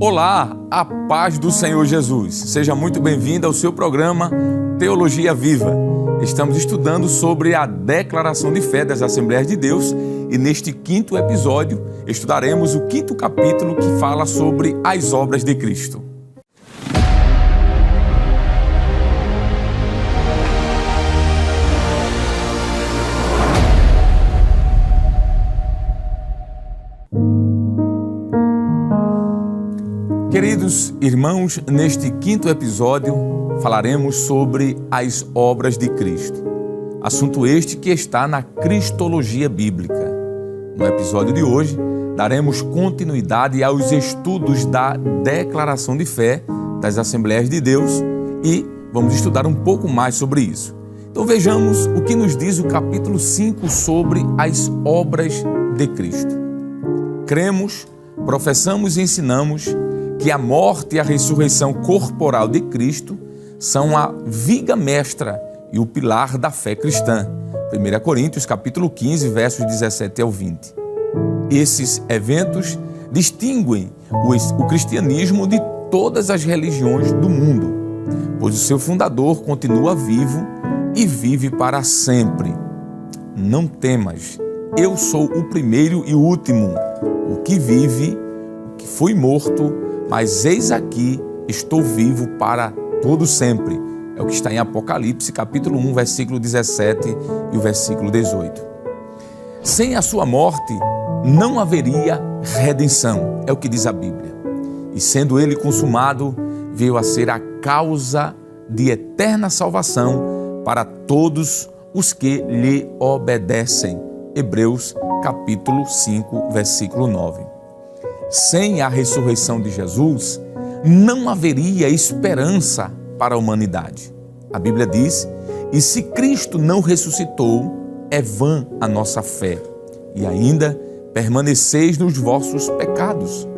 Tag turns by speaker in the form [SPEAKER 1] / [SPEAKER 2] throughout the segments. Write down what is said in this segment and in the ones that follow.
[SPEAKER 1] Olá, a paz do Senhor Jesus. Seja muito bem-vindo ao seu programa Teologia Viva. Estamos estudando sobre a declaração de fé das Assembleias de Deus e neste quinto episódio estudaremos o quinto capítulo que fala sobre as obras de Cristo. Queridos irmãos, neste quinto episódio falaremos sobre as obras de Cristo. Assunto este que está na Cristologia Bíblica. No episódio de hoje, daremos continuidade aos estudos da declaração de fé das Assembleias de Deus e vamos estudar um pouco mais sobre isso. Então vejamos o que nos diz o capítulo 5 sobre as obras de Cristo. Cremos, professamos e ensinamos que a morte e a ressurreição corporal de Cristo são a viga mestra e o pilar da fé cristã. 1 Coríntios capítulo 15, versos 17 ao 20. Esses eventos distinguem o cristianismo de todas as religiões do mundo, pois o seu fundador continua vivo e vive para sempre. Não temas, eu sou o primeiro e o último, o que vive, o que foi morto, mas eis aqui, estou vivo para todo sempre. É o que está em Apocalipse, capítulo 1, versículo 17 e o versículo 18. Sem a sua morte, não haveria redenção, é o que diz a Bíblia. E sendo ele consumado, veio a ser a causa de eterna salvação para todos os que lhe obedecem. Hebreus, capítulo 5, versículo 9. Sem a ressurreição de Jesus, não haveria esperança para a humanidade. A Bíblia diz, e se Cristo não ressuscitou, é vã a nossa fé. E ainda permaneceis nos vossos pecados.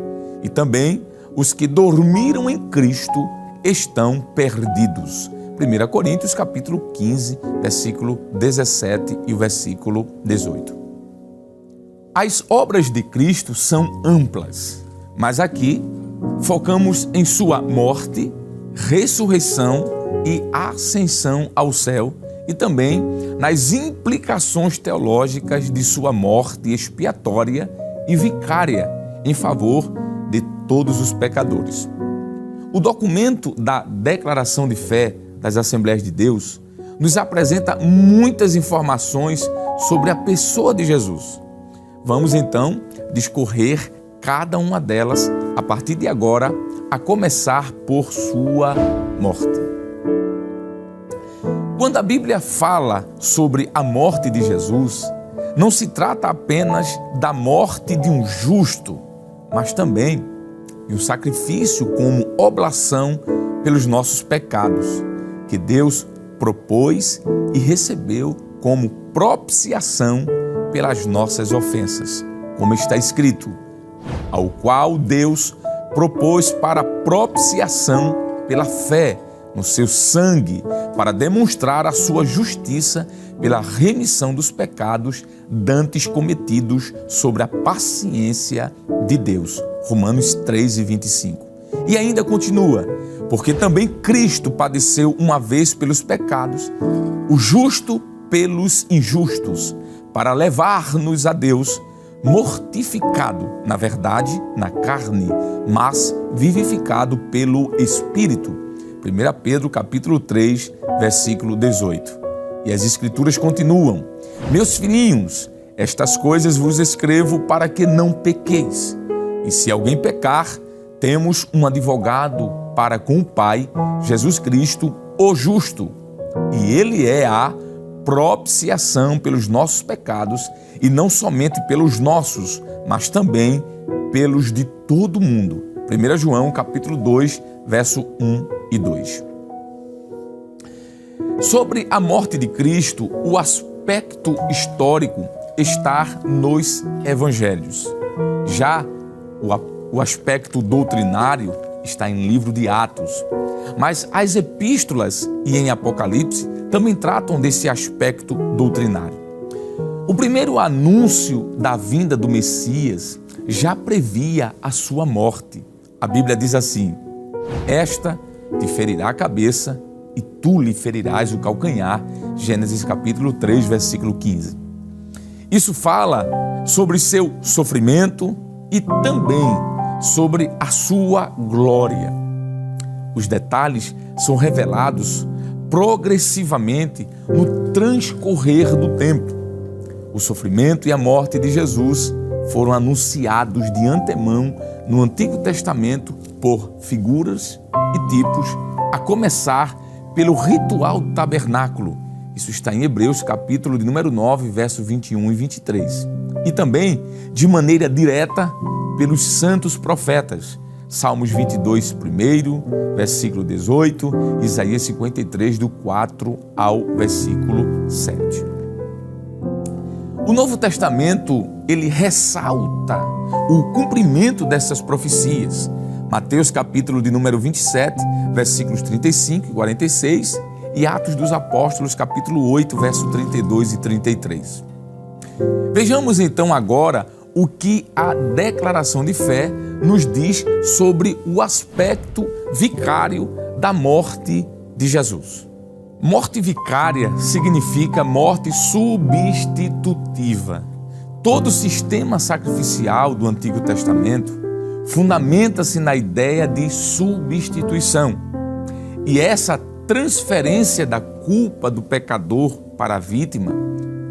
[SPEAKER 1] E também os que dormiram em Cristo estão perdidos. 1 Coríntios capítulo 15, versículo 17 e o versículo 18. As obras de Cristo são amplas, mas aqui focamos em sua morte, ressurreição e ascensão ao céu e também nas implicações teológicas de sua morte expiatória e vicária em favor de todos os pecadores. O documento da Declaração de Fé das Assembleias de Deus nos apresenta muitas informações sobre a pessoa de Jesus. Vamos então discorrer cada uma delas a partir de agora, a começar por sua morte. Quando a Bíblia fala sobre a morte de Jesus, não se trata apenas da morte de um justo, mas também de um sacrifício como oblação pelos nossos pecados, que Deus propôs e recebeu como propiciação pelas nossas ofensas, como está escrito, ao qual Deus propôs para propiciação pela fé no seu sangue, para demonstrar a sua justiça pela remissão dos pecados dantes cometidos sobre a paciência de Deus. Romanos 3 e 25. E ainda continua, porque também Cristo padeceu uma vez pelos pecados, o justo pelos injustos, para levar-nos a Deus, mortificado, na verdade, na carne, mas vivificado pelo Espírito. 1 Pedro capítulo 3, versículo 18. E as Escrituras continuam, meus filhinhos, estas coisas vos escrevo para que não pequeis. E se alguém pecar, temos um advogado para com o Pai, Jesus Cristo, o justo. E ele é a propiciação pelos nossos pecados, e não somente pelos nossos, mas também pelos de todo mundo. 1 João capítulo 2, verso 1 e 2. Sobre a morte de Cristo, o aspecto histórico está nos evangelhos. Já o aspecto doutrinário está em livro de Atos. Mas as epístolas e em Apocalipse também tratam desse aspecto doutrinário. O primeiro anúncio da vinda do Messias já previa a sua morte. A Bíblia diz assim: esta te ferirá a cabeça e tu lhe ferirás o calcanhar. Gênesis capítulo 3, versículo 15. Isso fala sobre seu sofrimento e também sobre a sua glória. Os detalhes são revelados progressivamente no transcorrer do tempo. O sofrimento e a morte de Jesus foram anunciados de antemão no Antigo Testamento por figuras e tipos, a começar pelo ritual do tabernáculo. Isso está em Hebreus, capítulo de número 9, versos 21 e 23. E também, de maneira direta, pelos santos profetas. Salmos 22, primeiro, versículo 18, Isaías 53, do 4 ao versículo 7. O Novo Testamento, ele ressalta o cumprimento dessas profecias. Mateus capítulo de número 27, versículos 35 e 46, e Atos dos Apóstolos capítulo 8, verso 32 e 33. Vejamos então agora o que a declaração de fé nos diz sobre o aspecto vicário da morte de Jesus. Morte vicária significa morte substitutiva. Todo o sistema sacrificial do Antigo Testamento fundamenta-se na ideia de substituição. E essa transferência da culpa do pecador para a vítima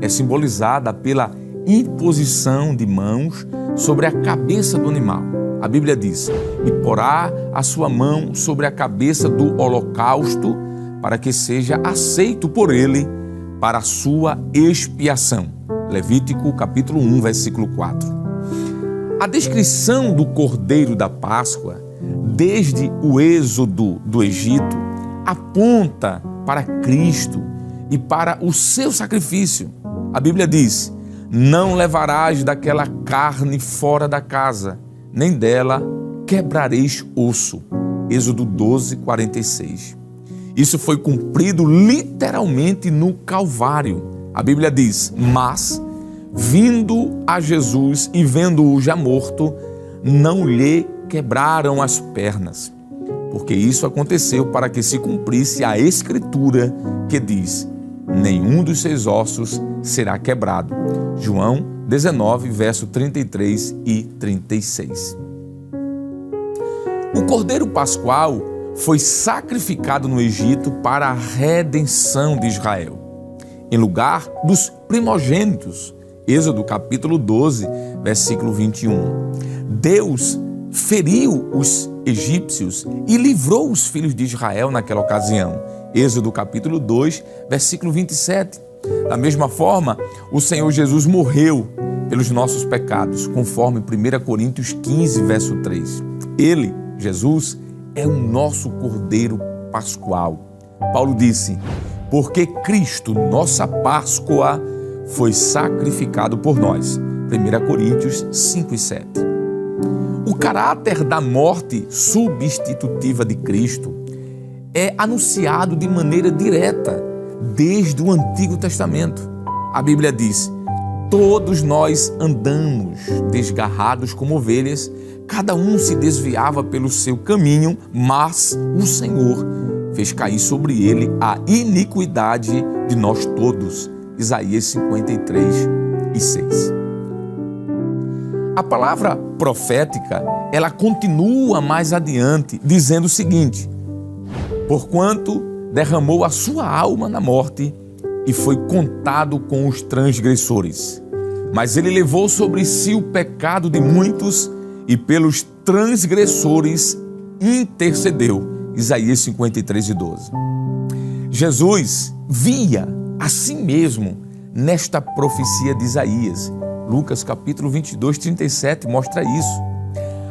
[SPEAKER 1] é simbolizada pela imposição de mãos sobre a cabeça do animal. A Bíblia diz: e porá a sua mão sobre a cabeça do holocausto, para que seja aceito por ele para a sua expiação. Levítico capítulo 1, versículo 4. A descrição do Cordeiro da Páscoa, desde o êxodo do Egito, aponta para Cristo e para o seu sacrifício. A Bíblia diz: não levarás daquela carne fora da casa, nem dela quebrareis osso. Êxodo 12, 46. Isso foi cumprido literalmente no Calvário. A Bíblia diz: mas, vindo a Jesus e vendo-o já morto, não lhe quebraram as pernas. Porque isso aconteceu para que se cumprisse a Escritura que diz: nenhum dos seus ossos será quebrado. João 19, verso 33 e 36. O Cordeiro Pascual foi sacrificado no Egito para a redenção de Israel, em lugar dos primogênitos. Êxodo capítulo 12, versículo 21. Deus feriu os egípcios e livrou os filhos de Israel naquela ocasião. Êxodo capítulo 2, versículo 27. Da mesma forma, o Senhor Jesus morreu pelos nossos pecados, conforme 1 Coríntios 15, verso 3. Ele, Jesus, é o nosso Cordeiro Pascual. Paulo disse: porque Cristo, nossa Páscoa, foi sacrificado por nós. 1 Coríntios 5 e 7. O caráter da morte substitutiva de Cristo é anunciado de maneira direta desde o Antigo Testamento. A Bíblia diz: todos nós andamos desgarrados como ovelhas, cada um se desviava pelo seu caminho, mas o Senhor fez cair sobre ele a iniquidade de nós todos. Isaías 53 e 6. A palavra profética, ela continua mais adiante, dizendo o seguinte: porquanto derramou a sua alma na morte e foi contado com os transgressores. Mas ele levou sobre si o pecado de muitos e pelos transgressores intercedeu. Isaías 53 e 12. Jesus via a si mesmo nesta profecia de Isaías. Lucas capítulo 22, 37 mostra isso.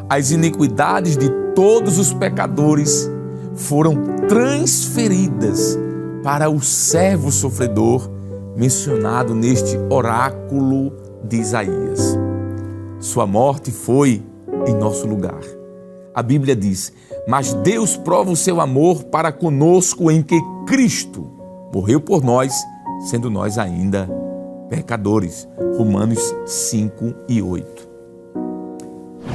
[SPEAKER 1] As iniquidades de todos os pecadores foram transferidas para o servo sofredor mencionado neste oráculo de Isaías. Sua morte foi em nosso lugar. A Bíblia diz: mas Deus prova o seu amor para conosco em que Cristo morreu por nós, sendo nós ainda pecadores. Romanos 5 e 8.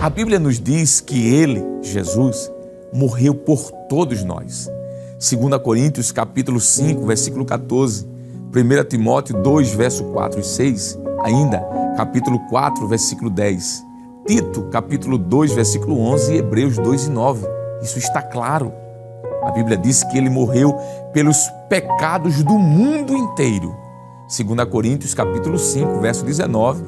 [SPEAKER 1] A Bíblia nos diz que ele, Jesus, morreu por todos nós. 2 Coríntios capítulo 5, versículo 14, 1 Timóteo 2, verso 4 e 6, ainda capítulo 4, versículo 10, Tito capítulo 2, versículo 11 e Hebreus 2 e 9. Isso está claro. A Bíblia diz que ele morreu pelos pecados do mundo inteiro. 2 Coríntios capítulo 5, verso 19,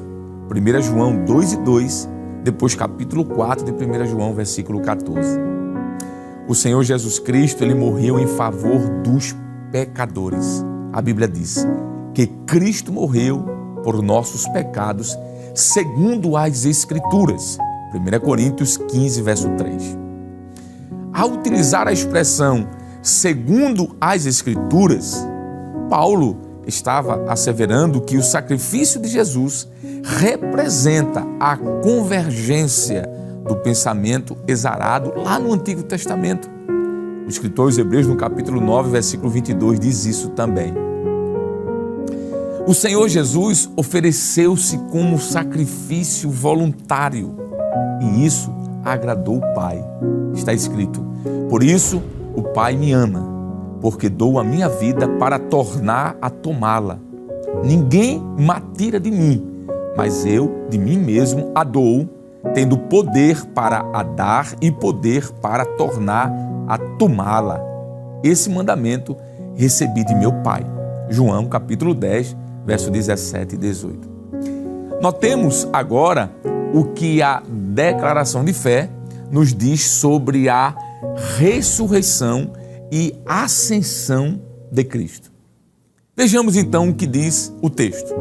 [SPEAKER 1] 1 João 2 e 2, depois capítulo 4 de 1 João, versículo 14. O Senhor Jesus Cristo, ele morreu em favor dos pecadores. A Bíblia diz que Cristo morreu por nossos pecados, segundo as Escrituras. 1 Coríntios 15, verso 3. Ao utilizar a expressão segundo as Escrituras, Paulo estava asseverando que o sacrifício de Jesus representa a convergência do pensamento exarado lá no Antigo Testamento. O escritor aos Hebreus, no capítulo 9, versículo 22, diz isso também. O Senhor Jesus ofereceu-se como sacrifício voluntário e isso agradou o Pai. Está escrito: por isso o Pai me ama, porque dou a minha vida para tornar a tomá-la. Ninguém me tira de mim, mas eu de mim mesmo a dou, tendo poder para a dar e poder para tornar a tomá-la. Esse mandamento recebi de meu Pai. João capítulo 10, verso 17 e 18. Notemos agora o que a declaração de fé nos diz sobre a ressurreição e ascensão de Cristo. Vejamos então o que diz o texto.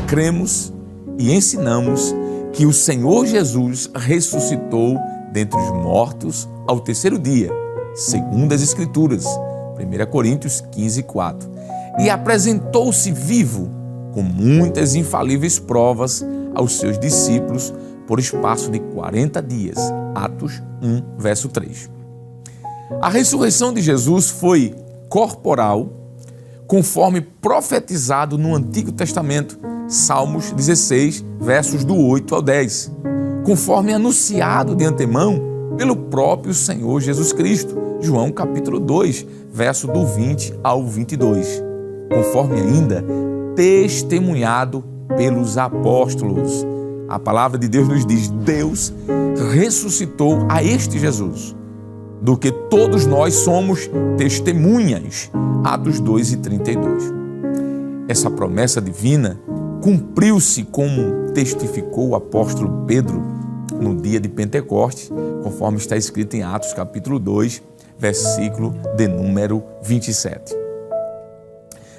[SPEAKER 1] Cremos e ensinamos que o Senhor Jesus ressuscitou dentre os mortos ao terceiro dia, segundo as Escrituras, 1 Coríntios 15, 4, e apresentou-se vivo, com muitas infalíveis provas, aos seus discípulos por espaço de 40 dias, Atos 1, verso 3. A ressurreição de Jesus foi corporal, conforme profetizado no Antigo Testamento, Salmos 16, versos do 8 ao 10, conforme anunciado de antemão pelo próprio Senhor Jesus Cristo, João capítulo 2, verso do 20 ao 22, conforme ainda testemunhado pelos apóstolos. A palavra de Deus nos diz: Deus ressuscitou a este Jesus, do que todos nós somos testemunhas. Atos 2 e 32. Essa promessa divina cumpriu-se como testificou o apóstolo Pedro no dia de Pentecostes, conforme está escrito em Atos capítulo 2, versículo de número 27.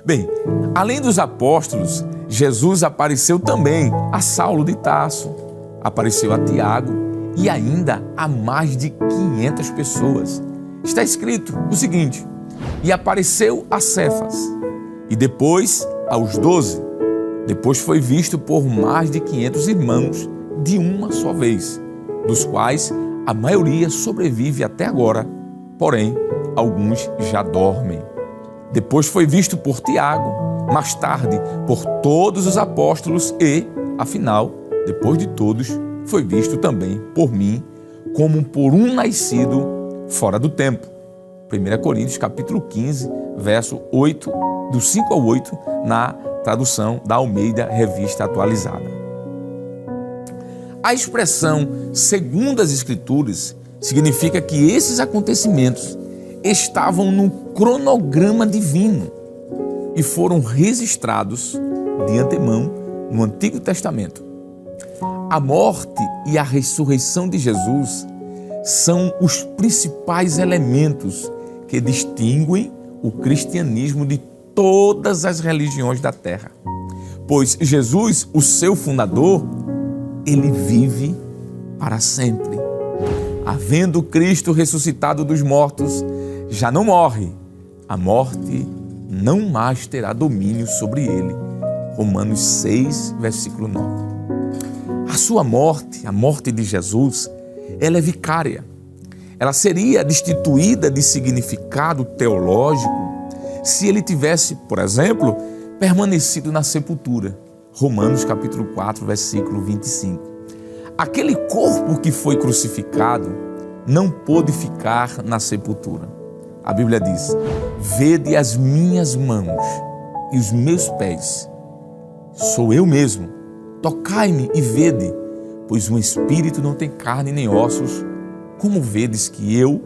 [SPEAKER 1] Bem, além dos apóstolos, Jesus apareceu também a Saulo de Tarso, apareceu a Tiago e ainda a mais de 500 pessoas. Está escrito o seguinte: e apareceu a Cefas, e depois aos 12, depois foi visto por mais de 500 irmãos de uma só vez, dos quais a maioria sobrevive até agora, porém alguns já dormem. Depois foi visto por Tiago, mais tarde por todos os apóstolos e, afinal, depois de todos, foi visto também por mim, como por um nascido fora do tempo. 1 Coríntios capítulo 15, verso 8, do 5 ao 8, na tradução da Almeida Revista Atualizada. A expressão segundo as Escrituras significa que esses acontecimentos estavam no cronograma divino e foram registrados de antemão no Antigo Testamento. A morte e a ressurreição de Jesus são os principais elementos que distinguem o cristianismo de todas as religiões da terra, pois Jesus, o seu fundador, ele vive para sempre. Havendo Cristo ressuscitado dos mortos, já não morre, a morte não mais terá domínio sobre ele. Romanos 6, versículo 9. A sua morte, a morte de Jesus, ela é vicária. Ela seria destituída de significado teológico se ele tivesse, por exemplo, permanecido na sepultura. Romanos capítulo 4, versículo 25. aquele corpo que foi crucificado não pôde ficar na sepultura. A Bíblia diz: vede as minhas mãos e os meus pés. Sou eu mesmo. Tocai-me e vede, pois um espírito não tem carne nem ossos, como vedes que eu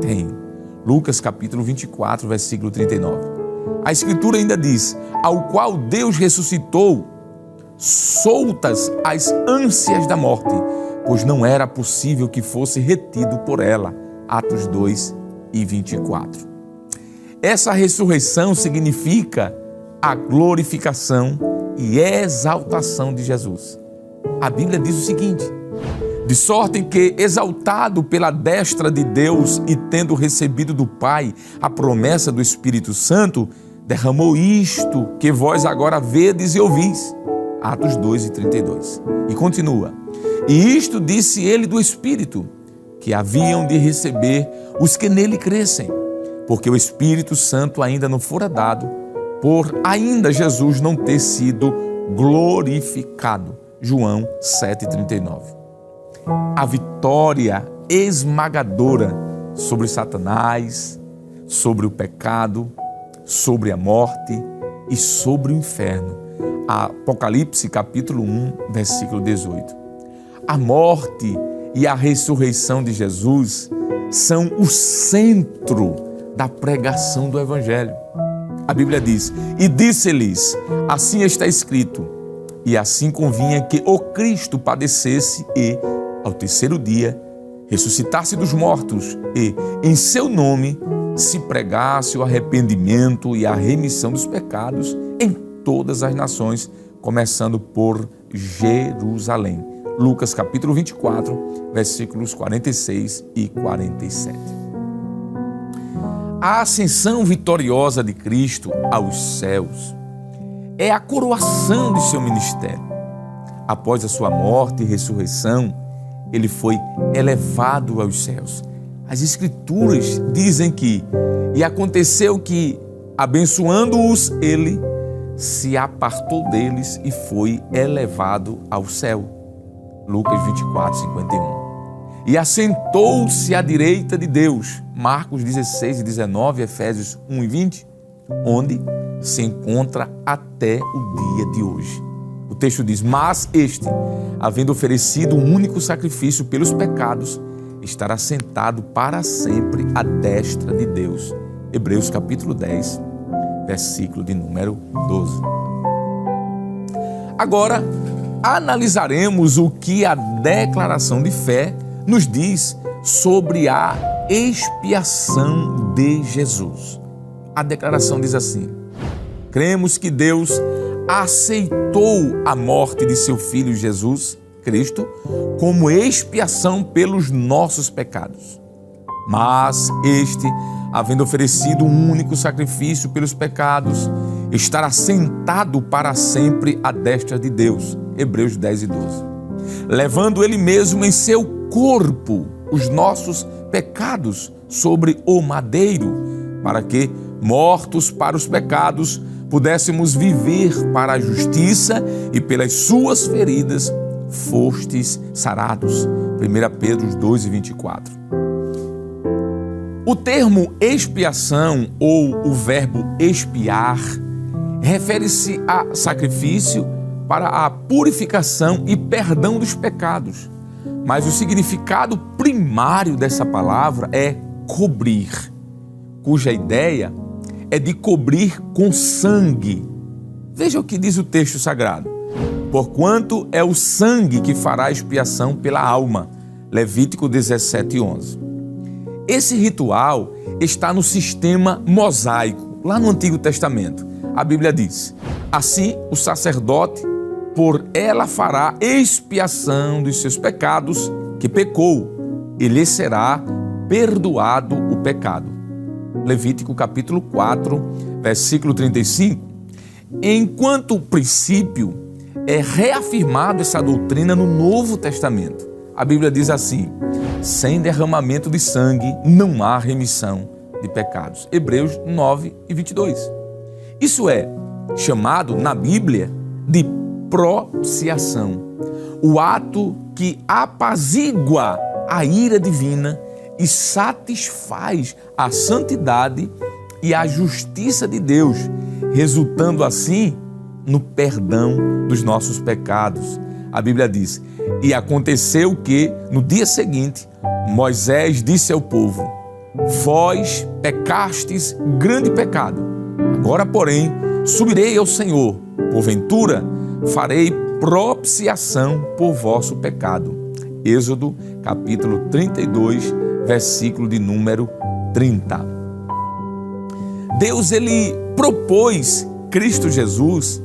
[SPEAKER 1] tenho. Lucas capítulo 24, versículo 39. A Escritura ainda diz: ao qual Deus ressuscitou, soltas as ânsias da morte, pois não era possível que fosse retido por ela. Atos 2 e 24. Essa ressurreição significa a glorificação e exaltação de Jesus. A Bíblia diz o seguinte: de sorte que, exaltado pela destra de Deus e tendo recebido do Pai a promessa do Espírito Santo, derramou isto que vós agora vedes e ouvis. Atos 2 e 32. E continua: e isto disse ele do Espírito, que haviam de receber os que nele crescem, porque o Espírito Santo ainda não fora dado, por ainda Jesus não ter sido glorificado. João 7,39. A vitória esmagadora sobre Satanás, sobre o pecado, sobre a morte e sobre o inferno. Apocalipse capítulo 1, versículo 18. A morte e a ressurreição de Jesus são o centro da pregação do Evangelho. A Bíblia diz: e disse-lhes, assim está escrito, e assim convinha que o Cristo padecesse e, ao terceiro dia, ressuscitasse dos mortos e, em seu nome, se pregasse o arrependimento e a remissão dos pecados em todas as nações, começando por Jerusalém. Lucas capítulo 24, versículos 46 e 47. A ascensão vitoriosa de Cristo aos céus é a coroação de seu ministério. Após a sua morte e ressurreição, ele foi elevado aos céus. As Escrituras dizem que, e aconteceu que, abençoando-os, ele se apartou deles e foi elevado ao céu. Lucas 24, 51. E assentou-se à direita de Deus. Marcos 16 e 19, Efésios 1 e 20, onde se encontra até o dia de hoje. O texto diz: mas este, havendo oferecido um único sacrifício pelos pecados, estará sentado para sempre à destra de Deus. Hebreus capítulo 10, versículo de número 12. Agora, analisaremos o que a declaração de fé nos diz sobre a expiação de Jesus. A declaração diz assim: cremos que Deus aceitou a morte de seu Filho Jesus Cristo como expiação pelos nossos pecados. Mas este, havendo oferecido um único sacrifício pelos pecados, estará sentado para sempre à destra de Deus. Hebreus 10 e 12. Levando ele mesmo em seu corpo os nossos pecados sobre o madeiro, para que, mortos para os pecados, pudéssemos viver para a justiça, e pelas suas feridas fostes sarados. 1 Pedro 2 e 24. O termo expiação, ou o verbo expiar, refere-se a sacrifício para a purificação e perdão dos pecados. Mas o significado primário dessa palavra é cobrir, cuja ideia é de cobrir com sangue. Veja o que diz o texto sagrado: porquanto é o sangue que fará expiação pela alma. Levítico 17, 11. Esse ritual está no sistema mosaico, lá no Antigo Testamento. A Bíblia diz: assim o sacerdote por ela fará expiação dos seus pecados que pecou, e lhe será perdoado o pecado. Levítico capítulo 4, versículo 35. Enquanto princípio, é reafirmado essa doutrina no Novo Testamento. A Bíblia diz assim: sem derramamento de sangue não há remissão de pecados. Hebreus 9 e 22. Isso é chamado na Bíblia de propiciação, o ato que apazigua a ira divina e satisfaz a santidade e a justiça de Deus, resultando assim no perdão dos nossos pecados. A Bíblia diz: e aconteceu que, no dia seguinte, Moisés disse ao povo: vós pecastes grande pecado. Agora, porém, subirei ao Senhor. Porventura, farei propiciação por vosso pecado. Êxodo, capítulo 32, versículo de número 30. Deus, ele propôs Cristo Jesus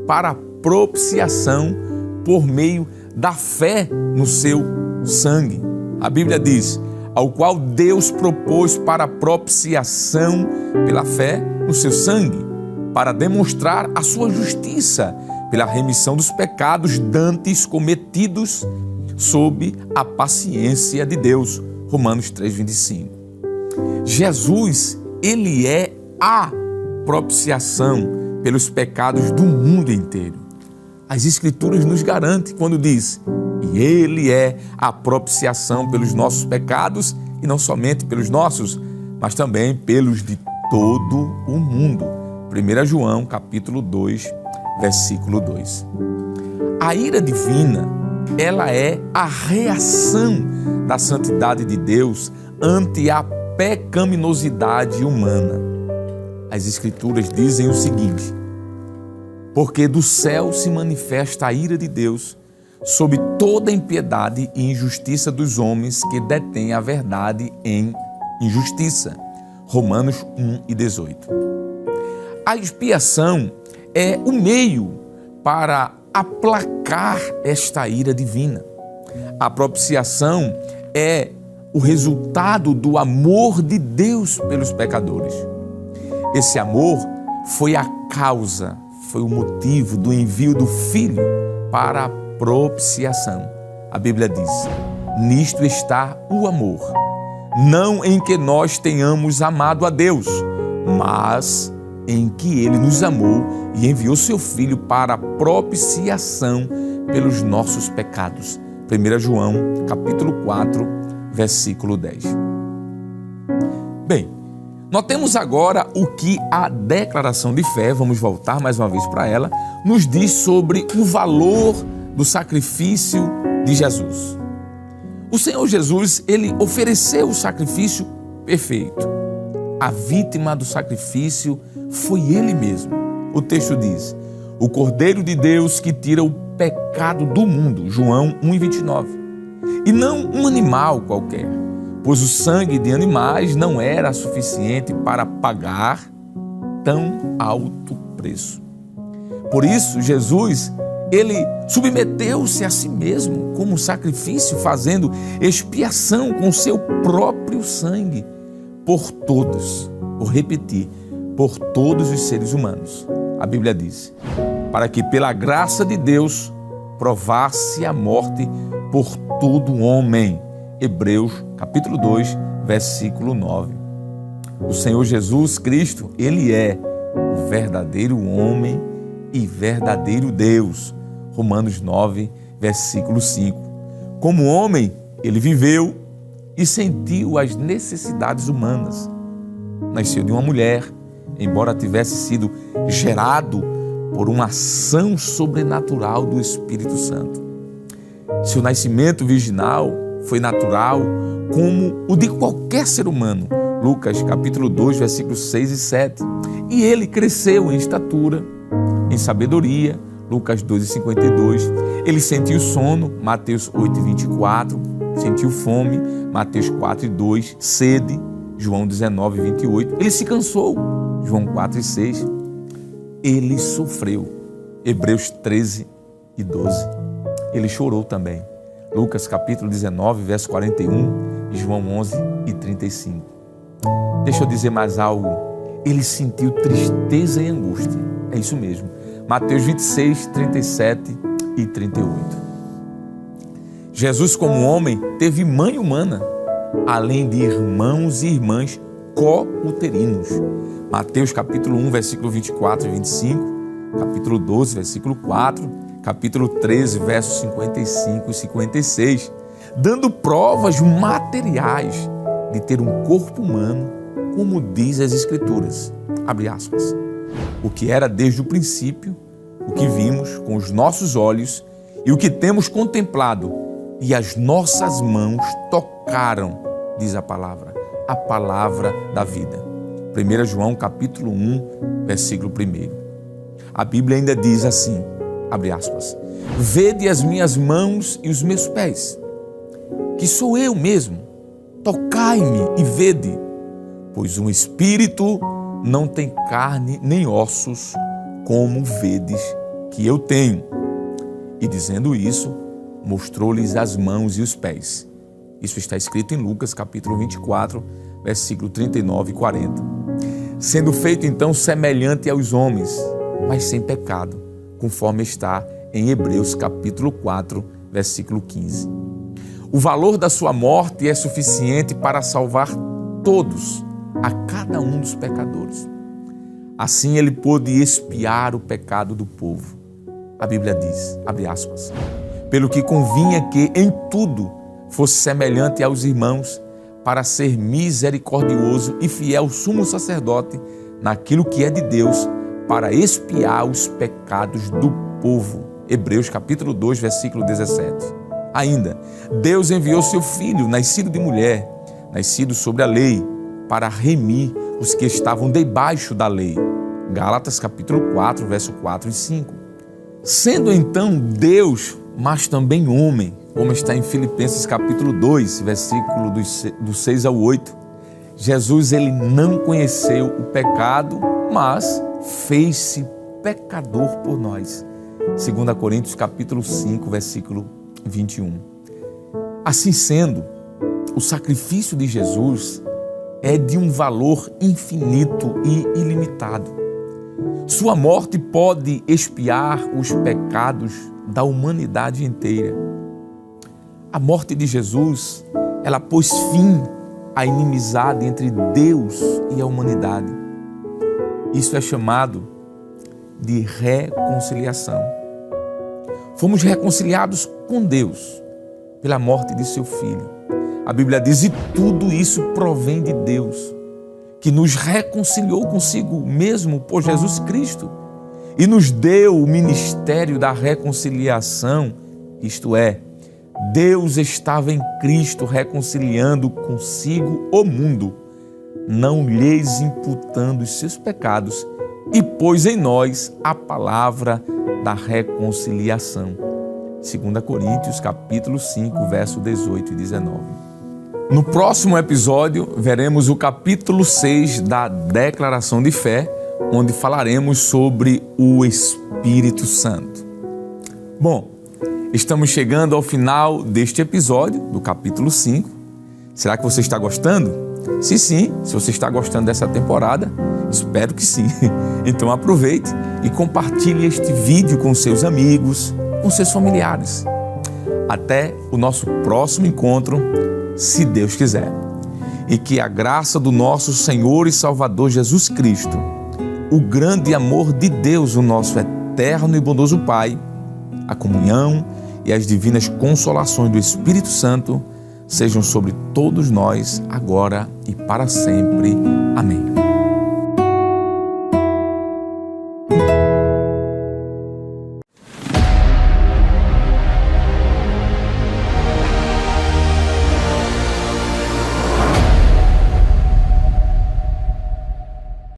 [SPEAKER 1] para a propiciação por meio da fé no seu sangue. A Bíblia diz: ao qual Deus propôs para a propiciação pela fé no seu sangue, para demonstrar a sua justiça pela remissão dos pecados dantes cometidos sob a paciência de Deus. Romanos 3,25. Jesus, ele é a propiciação pelos pecados do mundo inteiro. As Escrituras nos garantem quando diz: e ele é a propiciação pelos nossos pecados, e não somente pelos nossos, mas também pelos de todo o mundo. 1 João, capítulo 2, versículo 2. A ira divina, ela é a reação da santidade de Deus ante a pecaminosidade humana. As Escrituras dizem o seguinte: porque do céu se manifesta a ira de Deus sobre toda a impiedade e injustiça dos homens que detêm a verdade em injustiça. Romanos 1:18. A expiação é o meio para aplacar esta ira divina. A propiciação é o resultado do amor de Deus pelos pecadores. Esse amor foi a causa, foi o motivo do envio do Filho para a propiciação. A Bíblia diz: nisto está o amor, não em que nós tenhamos amado a Deus, mas em que Ele nos amou e enviou seu Filho para a propiciação pelos nossos pecados. 1 João, capítulo 4, versículo 10. Bem, notemos agora o que a declaração de fé, vamos voltar mais uma vez para ela, nos diz sobre o valor do sacrifício de Jesus. O Senhor Jesus, ele ofereceu o sacrifício perfeito. A vítima do sacrifício foi Ele mesmo. O texto diz: o Cordeiro de Deus que tira o pecado do mundo, João 1:29. E não um animal qualquer, pois o sangue de animais não era suficiente para pagar tão alto preço. Por isso, Jesus, ele submeteu-se a si mesmo como sacrifício, fazendo expiação com seu próprio sangue por todos. Vou repetir: por todos os seres humanos. A Bíblia diz: para que pela graça de Deus provasse a morte por todo homem. Hebreus, capítulo 2, versículo 9. O Senhor Jesus Cristo, ele é o verdadeiro homem e verdadeiro Deus. Romanos 9, versículo 5. Como homem, ele viveu e sentiu as necessidades humanas. Nasceu de uma mulher, embora tivesse sido gerado por uma ação sobrenatural do Espírito Santo. Seu nascimento virginal foi natural como o de qualquer ser humano. Lucas, capítulo 2, versículos 6 e 7. E ele cresceu em estatura, em sabedoria, Lucas 2:52. Ele sentiu sono, Mateus 8:24. Sentiu fome, Mateus 4:2. Sede, João 19:28. Ele se cansou, João 4:6. Ele sofreu, Hebreus 13:12. Ele chorou também, Lucas capítulo 19, verso 41 e João 11:35. Deixa eu dizer mais algo. Ele sentiu tristeza e angústia. É isso mesmo. Mateus 26, 37 e 38. Jesus, como homem, teve mãe humana, além de irmãos e irmãs co-uterinos. Mateus capítulo 1, versículo 24 e 25, capítulo 12, versículo 4, capítulo 13, versos 55 e 56, dando provas materiais de ter um corpo humano, como diz as Escrituras. Abre aspas. O que era desde o princípio, o que vimos com os nossos olhos e o que temos contemplado, e as nossas mãos tocaram, diz a palavra da vida. 1 João capítulo 1, versículo 1. A Bíblia ainda diz assim, abre aspas, vede as minhas mãos e os meus pés, que sou eu mesmo, tocai-me e vede, pois um espírito não tem carne nem ossos, como vedes que eu tenho. E dizendo isso, mostrou-lhes as mãos e os pés. Isso está escrito em Lucas capítulo 24, versículo 39 e 40. Sendo feito então semelhante aos homens, mas sem pecado, conforme está em Hebreus capítulo 4, versículo 15. O valor da sua morte é suficiente para salvar todos, a cada um dos pecadores. Assim ele pôde expiar o pecado do povo. A Bíblia diz, abre aspas, pelo que convinha que em tudo fosse semelhante aos irmãos, para ser misericordioso e fiel sumo sacerdote naquilo que é de Deus, para expiar os pecados do povo. Hebreus capítulo 2, versículo 17. Ainda, Deus enviou seu Filho, nascido de mulher, nascido sobre a lei, para remir os que estavam debaixo da lei. Gálatas capítulo 4, verso 4 e 5. Sendo então Deus, mas também homem, como está em Filipenses capítulo 2, versículo do 6 ao 8, Jesus ele não conheceu o pecado, mas fez-se pecador por nós. 2 Coríntios capítulo 5, versículo 21. Assim sendo, o sacrifício de Jesus é de um valor infinito e ilimitado. Sua morte pode expiar os pecados da humanidade inteira. A morte de Jesus, ela pôs fim à inimizade entre Deus e a humanidade. Isso é chamado de reconciliação. Fomos reconciliados com Deus pela morte de seu Filho. A Bíblia diz, e tudo isso provém de Deus, que nos reconciliou consigo mesmo por Jesus Cristo e nos deu o ministério da reconciliação, isto é, Deus estava em Cristo reconciliando consigo o mundo, não lhes imputando os seus pecados, e pôs em nós a palavra da reconciliação. 2 Coríntios capítulo 5, verso 18 e 19. No próximo episódio, veremos o capítulo 6 da Declaração de Fé, onde falaremos sobre o Espírito Santo. Bom, estamos chegando ao final deste episódio, do capítulo 5. Será que você está gostando? Se sim, se você está gostando dessa temporada, espero que sim. Então aproveite e compartilhe este vídeo com seus amigos, com seus familiares. Até o nosso próximo encontro, se Deus quiser. E que a graça do nosso Senhor e Salvador Jesus Cristo, o grande amor de Deus, o nosso eterno e bondoso Pai, a comunhão e as divinas consolações do Espírito Santo sejam sobre todos nós, agora e para sempre. Amém.